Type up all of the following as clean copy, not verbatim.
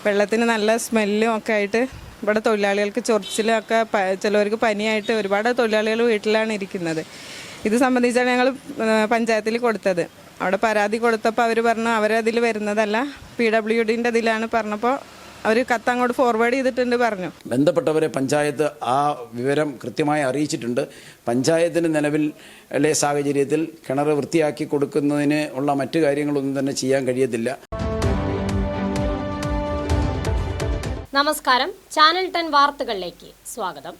വെള്ളത്തിന് നല്ല സ്മെല്ലും ഒക്കെ ആയിട്ട് ഇവിടെ തൊഴിലാളികൾക്ക് ചൊറിച്ചിലൊക്കെ ചിലവർക്ക് പനിയായിട്ട് ഒരുപാട് തൊഴിലാളികൾ വീട്ടിലാണ് ഇരിക്കുന്നത്. ഇത് സംബന്ധിച്ചാണ് ഞങ്ങൾ പഞ്ചായത്തിൽ കൊടുത്തത്. അവിടെ പരാതി കൊടുത്തപ്പോൾ അവർ പറഞ്ഞു അവരതിൽ വരുന്നതല്ല, PWDൻ്റെ ഇതിലാണ് പറഞ്ഞപ്പോൾ അവർ കത്ത് അങ്ങോട്ട് ഫോർവേഡ് ചെയ്തിട്ടുണ്ട് പറഞ്ഞു. ബന്ധപ്പെട്ടവരെ പഞ്ചായത്ത് ആ വിവരം കൃത്യമായി അറിയിച്ചിട്ടുണ്ട്. പഞ്ചായത്തിന് നിലവിലെ സാഹചര്യത്തിൽ കിണർ വൃത്തിയാക്കി കൊടുക്കുന്നതിന് ഉള്ള മറ്റു കാര്യങ്ങളൊന്നും തന്നെ ചെയ്യാൻ കഴിയത്തില്ല. നമസ്കാരം, ചാനൽ 10 വാർത്തകളിലേക്ക് സ്വാഗതം.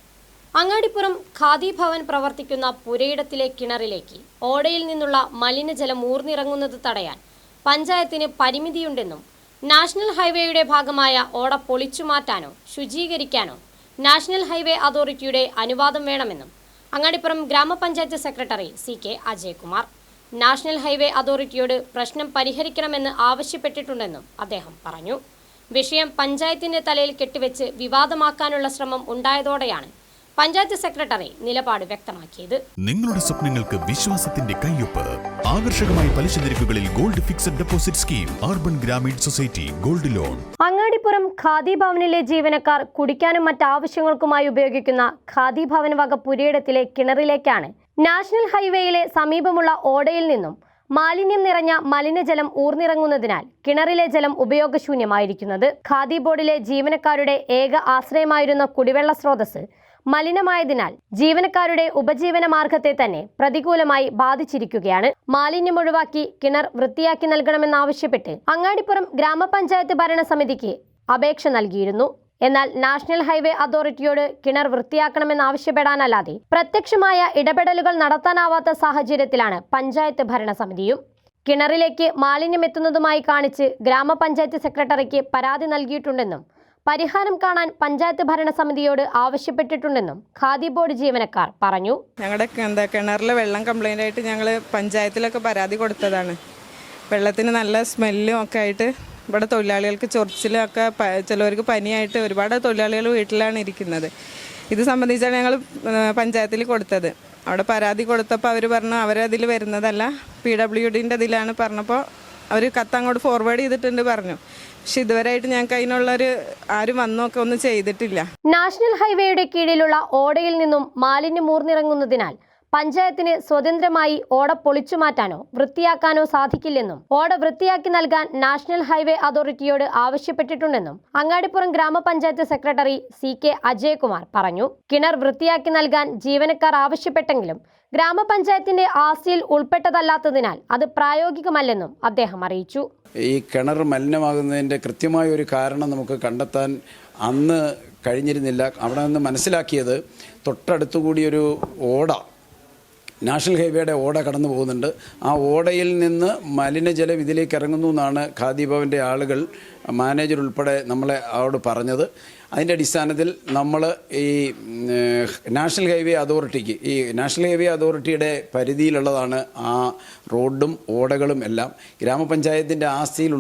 അങ്ങാടിപ്പുറം ഖാദി ഭവൻ പ്രവർത്തിക്കുന്ന പുരയിടത്തിലെ കിണറിലേക്ക് ഓടയിൽ നിന്നുള്ള മലിനജലം ഊർന്നിറങ്ങുന്നത് തടയാൻ പഞ്ചായത്തിന് പരിമിതിയുണ്ടെന്നും നാഷണൽ ഹൈവേയുടെ ഭാഗമായ ഓട പൊളിച്ചുമാറ്റാനോ ശുചീകരിക്കാനോ നാഷണൽ ഹൈവേ അതോറിറ്റിയുടെ അനുവാദം വേണമെന്നും അങ്ങാടിപ്പുറം ഗ്രാമപഞ്ചായത്ത് secretary CK Ajaykumar national highway അതോറിറ്റിയോട് പ്രശ്നം പരിഹരിക്കണമെന്ന് ആവശ്യപ്പെട്ടിട്ടുണ്ടെന്നും അദ്ദേഹം പറഞ്ഞു. വിഷയം പഞ്ചായത്തിന്റെ തലയിൽ കെട്ടിവെച്ച് വിവാദമാക്കാനുള്ള ശ്രമം ഉണ്ടായതോടെയാണ് പഞ്ചായത്ത് സെക്രട്ടറി നിലപാട് വ്യക്തമാക്കിയത്. നിങ്ങളുടെ സ്വപ്നങ്ങൾക്ക് വിശ്വാസത്തിന്റെ കയ്യൊപ്പ്. ആകർഷകമായ പലിശ നിരക്കുകളിൽ gold fixed deposit scheme urban Grameen society gold loan. Angadippuram Khadi ഭവനിലെ ജീവനക്കാർ കുടിക്കാനും മറ്റാവശ്യങ്ങൾക്കുമായി ഉപയോഗിക്കുന്ന ഖാദി ഭവൻ വക പുരയിടത്തിലെ കിണറിലേക്കാണ് നാഷണൽ ഹൈവേയിലെ സമീപമുള്ള ഓടയിൽ നിന്നും മാലിന്യം നിറഞ്ഞ മലിനജലം ഊർന്നിറങ്ങുന്നതിനാൽ കിണറിലെ ജലം ഉപയോഗശൂന്യമായിരിക്കുന്നത്. ഖാദി ബോർഡിലെ ജീവനക്കാരുടെ ഏക ആശ്രയമായിരുന്ന കുടിവെള്ള സ്രോതസ് മലിനമായതിനാൽ ജീവനക്കാരുടെ ഉപജീവന മാർഗത്തെ തന്നെ പ്രതികൂലമായി ബാധിച്ചിരിക്കുകയാണ്. മാലിന്യം ഒഴിവാക്കി കിണർ വൃത്തിയാക്കി നൽകണമെന്നാവശ്യപ്പെട്ട് അങ്ങാടിപ്പുറം ഗ്രാമപഞ്ചായത്ത് ഭരണസമിതിക്ക് അപേക്ഷ നൽകിയിരുന്നു. എന്നാൽ നാഷണൽ ഹൈവേ അതോറിറ്റിയോട് കിണർ വൃത്തിയാക്കണമെന്നാവശ്യപ്പെടാനല്ലാതെ പ്രത്യക്ഷമായ ഇടപെടലുകൾ നടത്താനാവാത്ത സാഹചര്യത്തിലാണ് പഞ്ചായത്ത് ഭരണസമിതിയും. കിണറിലേക്ക് മാലിന്യം എത്തുന്നതുമായി കാണിച്ച് ഗ്രാമപഞ്ചായത്ത് സെക്രട്ടറിക്ക് പരാതി നൽകിയിട്ടുണ്ടെന്നും പരിഹാരം കാണാൻ പഞ്ചായത്ത് ഭരണസമിതിയോട് ആവശ്യപ്പെട്ടിട്ടുണ്ടെന്നും ഖാദി ബോർഡ് ജീവനക്കാർ പറഞ്ഞു. ഞങ്ങളുടെ കിണറിലെ വെള്ളം കംപ്ലൈൻ്റ് ആയിട്ട് ഞങ്ങൾ പഞ്ചായത്തിലൊക്കെ പരാതി കൊടുത്തതാണ്. വെള്ളത്തിന് നല്ല സ്മെല്ലും ഒക്കെ ആയിട്ട് ഇവിടെ തൊഴിലാളികൾക്ക് ചൊറിച്ചിലൊക്കെ ചിലവർക്ക് പനിയായിട്ട് ഒരുപാട് തൊഴിലാളികൾ വീട്ടിലാണ് ഇരിക്കുന്നത്. ഇത് സംബന്ധിച്ചാണ് ഞങ്ങൾ പഞ്ചായത്തിൽ കൊടുത്തത്. അവിടെ പരാതി കൊടുത്തപ്പോൾ അവർ പറഞ്ഞു അവരതിൽ വരുന്നതല്ല, PWDൻ്റെ ഇതിലാണ് പറഞ്ഞപ്പോൾ അവർ കത്ത് അങ്ങോട്ട് ഫോർവേഡ് ചെയ്തിട്ടുണ്ട് പറഞ്ഞു. പക്ഷെ ഇതുവരെയായിട്ട് ഞങ്ങൾക്ക് അതിനുള്ളൊരു ആരും വന്നൊക്കെ ഒന്നും ചെയ്തിട്ടില്ല. നാഷണൽ ഹൈവേയുടെ കീഴിലുള്ള ഓടയിൽ നിന്നും മാലിന്യം ഊർന്നിറങ്ങുന്നതിനാൽ പഞ്ചായത്തിന് സ്വതന്ത്രമായി ഓട പൊളിച്ചുമാറ്റാനോ വൃത്തിയാക്കാനോ സാധിക്കില്ലെന്നും ഓട വൃത്തിയാക്കി നൽകാൻ നാഷണൽ ഹൈവേ അതോറിറ്റിയോട് ആവശ്യപ്പെട്ടിട്ടുണ്ടെന്നും അങ്ങാടിപ്പുറം ഗ്രാമപഞ്ചായത്ത് സെക്രട്ടറി CK അജയ്കുമാർ പറഞ്ഞു. കിണർ വൃത്തിയാക്കി നൽകാൻ ജീവനക്കാർ ആവശ്യപ്പെട്ടെങ്കിലും ഗ്രാമപഞ്ചായത്തിന്റെ ആസ്തിയിൽ ഉൾപ്പെട്ടതല്ലാത്തതിനാൽ അത് പ്രായോഗികമല്ലെന്നും അദ്ദേഹം അറിയിച്ചു. ഈ കിണർ മലിനമാകുന്നതിൻ്റെ കൃത്യമായ ഒരു കാരണം നമുക്ക് കണ്ടെത്താൻ അന്ന് കഴിഞ്ഞിരുന്നില്ല. അവിടെ നിന്ന് മനസ്സിലാക്കിയത് തൊട്ടടുത്തുകൂടിയൊരു ഓട, നാഷണൽ ഹൈവേയുടെ ഓട കടന്നു പോകുന്നുണ്ട്. ആ ഓടയിൽ നിന്ന് മലിനജലം ഇതിലേക്ക് ഇറങ്ങുന്നു എന്നാണ് ഖാദി ഭവൻ്റെ ആളുകൾ, മാനേജർ ഉൾപ്പെടെ നമ്മളെ അവിടെ പറഞ്ഞത്. അതിൻ്റെ അടിസ്ഥാനത്തിൽ നമ്മൾ ഈ നാഷണൽ ഹൈവേ അതോറിറ്റിയുടെ പരിധിയിലുള്ളതാണ് ആ റോഡും ഓടകളും എല്ലാം. ഗ്രാമപഞ്ചായത്തിൻ്റെ ആസ്തിയിൽ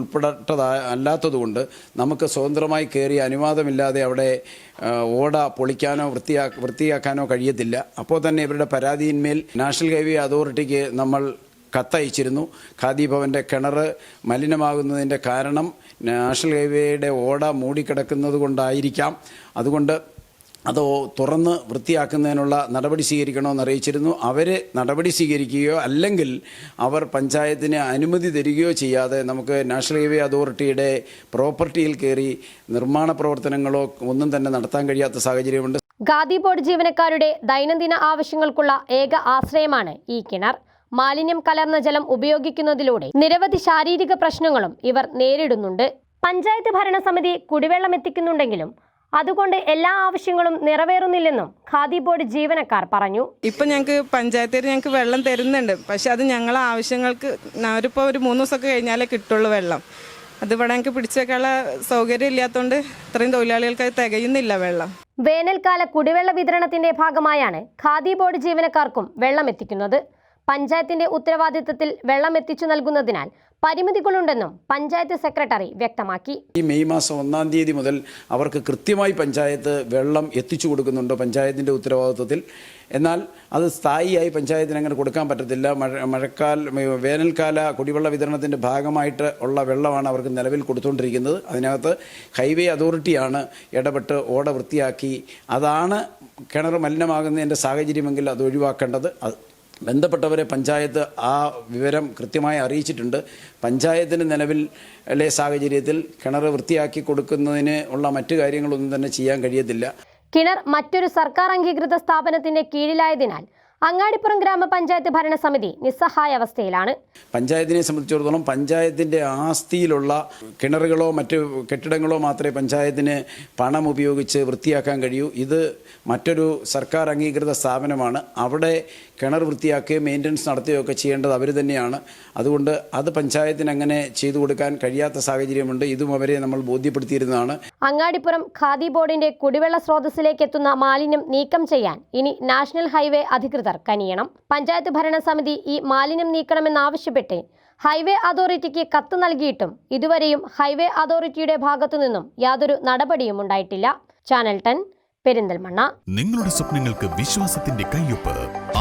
അല്ലാത്തതുകൊണ്ട് നമുക്ക് സ്വതന്ത്രമായി കയറി അനുവാദമില്ലാതെ അവിടെ ഓട പൊളിക്കാനോ വൃത്തിയാക്കാനോ കഴിയത്തില്ല. അപ്പോൾ തന്നെ ഇവരുടെ പരാതിയിന്മേൽ നാഷണൽ ഹൈവേ അതോറിറ്റിക്ക് നമ്മൾ കത്തയച്ചിരുന്നു. ഖാദി ഭവൻ്റെ കിണർ മലിനമാകുന്നതിൻ്റെ കാരണം നാഷണൽ ഹൈവേയുടെ ഓട മൂടിക്കിടക്കുന്നത് കൊണ്ടായിരിക്കാം. അതുകൊണ്ട് അത് തുറന്ന് വൃത്തിയാക്കുന്നതിനുള്ള നടപടി സ്വീകരിക്കണമെന്ന് അറിയിച്ചിരുന്നു. അവർ നടപടി സ്വീകരിക്കുകയോ അല്ലെങ്കിൽ അവർ പഞ്ചായത്തിന് അനുമതി തരികയോ ചെയ്യാതെ നമുക്ക് നാഷണൽ ഹൈവേ അതോറിറ്റിയുടെ പ്രോപ്പർട്ടിയിൽ കയറി നിർമ്മാണ പ്രവർത്തനങ്ങളോ ഒന്നും തന്നെ നടത്താൻ കഴിയാത്ത സാഹചര്യമുണ്ട്. ഖാദി ബോർഡ് ജീവനക്കാരുടെ ദൈനംദിന ആവശ്യങ്ങൾക്കുള്ള ഏക ആശ്രയമാണ് ഈ കിണർ. മാലിന്യം കലർന്ന ജലം ഉപയോഗിക്കുന്നതിലൂടെ നിരവധി ശാരീരിക പ്രശ്നങ്ങളും ഇവർ നേരിടുന്നുണ്ട്. പഞ്ചായത്ത് ഭരണസമിതി കുടിവെള്ളം എത്തിക്കുന്നുണ്ടെങ്കിലും അതുകൊണ്ട് എല്ലാ ആവശ്യങ്ങളും നിറവേറുന്നില്ലെന്നും ഖാദി ബോർഡ് ജീവനക്കാർ പറഞ്ഞു. ഇപ്പം പഞ്ചായത്തിൽ വെള്ളം തരുന്നുണ്ട്. പക്ഷെ അത് ഞങ്ങളെ ആവശ്യങ്ങൾക്ക് അവരിപ്പോൾ ഒരു 3 ദിവസമൊക്കെ കഴിഞ്ഞാലേ കിട്ടുള്ളൂ വെള്ളം. അതിവിടെ ഞങ്ങൾക്ക് പിടിച്ചു വെക്കാനുള്ള സൗകര്യം ഇല്ലാത്തതുകൊണ്ട് ഇത്രയും തൊഴിലാളികൾക്ക് അത് തികയുന്നില്ല വെള്ളം. വേനൽക്കാല കുടിവെള്ള വിതരണത്തിന്റെ ഭാഗമായാണ് ഖാദി ബോർഡ് ജീവനക്കാർക്കും വെള്ളം എത്തിക്കുന്നത്. പഞ്ചായത്തിന്റെ ഉത്തരവാദിത്തത്തിൽ വെള്ളം എത്തിച്ചു നൽകുന്നതിനാൽ പരിമിതികളുണ്ടെന്നും പഞ്ചായത്ത് സെക്രട്ടറി വ്യക്തമാക്കി. ഈ മെയ് മാസം 1-ാം തീയതി മുതൽ അവർക്ക് കൃത്യമായി പഞ്ചായത്ത് വെള്ളം എത്തിച്ചു കൊടുക്കുന്നുണ്ട് പഞ്ചായത്തിൻ്റെ ഉത്തരവാദിത്വത്തിൽ. എന്നാൽ അത് സ്ഥായിയായി പഞ്ചായത്തിന് അങ്ങനെ കൊടുക്കാൻ പറ്റത്തില്ല. വേനൽക്കാല കുടിവെള്ള വിതരണത്തിൻ്റെ ഭാഗമായിട്ട് ഉള്ള വെള്ളമാണ് അവർക്ക് നിലവിൽ കൊടുത്തുകൊണ്ടിരിക്കുന്നത്. അതിനകത്ത് ഹൈവേ അതോറിറ്റിയാണ് ഇടപെട്ട് ഓട വൃത്തിയാക്കി അതാണ് കിണർ മലിനമാകുന്നതിൻ്റെ സാഹചര്യമെങ്കിൽ അത് ഒഴിവാക്കേണ്ടത്. ബന്ധപ്പെട്ടവരെ പഞ്ചായത്ത് ആ വിവരം കൃത്യമായി അറിയിച്ചിട്ടുണ്ട്. പഞ്ചായത്തിന് നിലവിലെ സാഹചര്യത്തിൽ കിണർ വൃത്തിയാക്കി കൊടുക്കുന്നതിന് ഉള്ള മറ്റു കാര്യങ്ങളൊന്നും തന്നെ ചെയ്യാൻ കഴിയത്തില്ല. കിണർ മറ്റൊരു സർക്കാർ അംഗീകൃത സ്ഥാപനത്തിന്റെ കീഴിലായതിനാൽ അങ്ങാടിപ്പുറം ഗ്രാമപഞ്ചായത്ത് ഭരണസമിതി നിസ്സഹായ അവസ്ഥയിലാണ്. പഞ്ചായത്തിനെ സംബന്ധിച്ചിടത്തോളം പഞ്ചായത്തിൻ്റെ ആസ്തിയിലുള്ള കിണറുകളോ മറ്റ് കെട്ടിടങ്ങളോ മാത്രമേ പഞ്ചായത്തിന് പണം ഉപയോഗിച്ച് വൃത്തിയാക്കാൻ കഴിയൂ. ഇത് മറ്റൊരു സർക്കാർ അംഗീകൃത സ്ഥാപനമാണ്. അവിടെ കിണർ വൃത്തിയാക്കുകയും മെയിൻ്റനൻസ് നടത്തുകയൊക്കെ ചെയ്യേണ്ടത് അവർ തന്നെയാണ്. അതുകൊണ്ട് അത് പഞ്ചായത്തിന് അങ്ങനെ ചെയ്തു കൊടുക്കാൻ കഴിയാത്ത സാഹചര്യമുണ്ട്. ഇതും അവരെ നമ്മൾ ബോധ്യപ്പെടുത്തിയിരുന്നതാണ്. അങ്ങാടിപ്പുറം ഖാദി ബോർഡിന്റെ കുടിവെള്ള സ്രോതസ്സിലേക്ക് എത്തുന്ന മാലിന്യം നീക്കം ചെയ്യാൻ ഇനി നാഷണൽ ഹൈവേ അധികൃതർ കനിയണം. പഞ്ചായത്ത് ഭരണസമിതി ഈ മാലിന്യം നീക്കണമെന്നാവശ്യപ്പെട്ട് ഹൈവേ അതോറിറ്റിക്ക് കത്ത് നൽകിയിട്ടും ഇതുവരെയും ഹൈവേ അതോറിറ്റിയുടെ ഭാഗത്തുനിന്നും യാതൊരു നടപടിയും ഉണ്ടായിട്ടില്ല. ചാനൽ 10 പെരിന്തൽമണ്ണ. നിങ്ങളുടെ സ്വപ്നങ്ങൾക്ക് വിശ്വാസത്തിന്റെ കയ്യൊപ്പ്.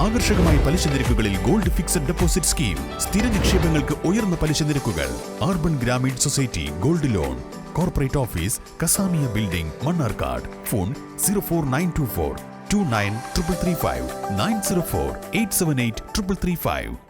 ആകർഷകമായ പലിശ നിരക്കുകളിൽ ഗോൾഡ് ഫിക്സഡ് ഡെപ്പോസിറ്റ് സ്കീം. സ്ഥിര നിക്ഷേപങ്ങൾക്ക് ഉയർന്ന പലിശ നിരക്കുകൾ. Urban Grameen society gold loan. Corporate office Kasamiya building, Mannarkkad. Phone 04924 293335 904 878 335.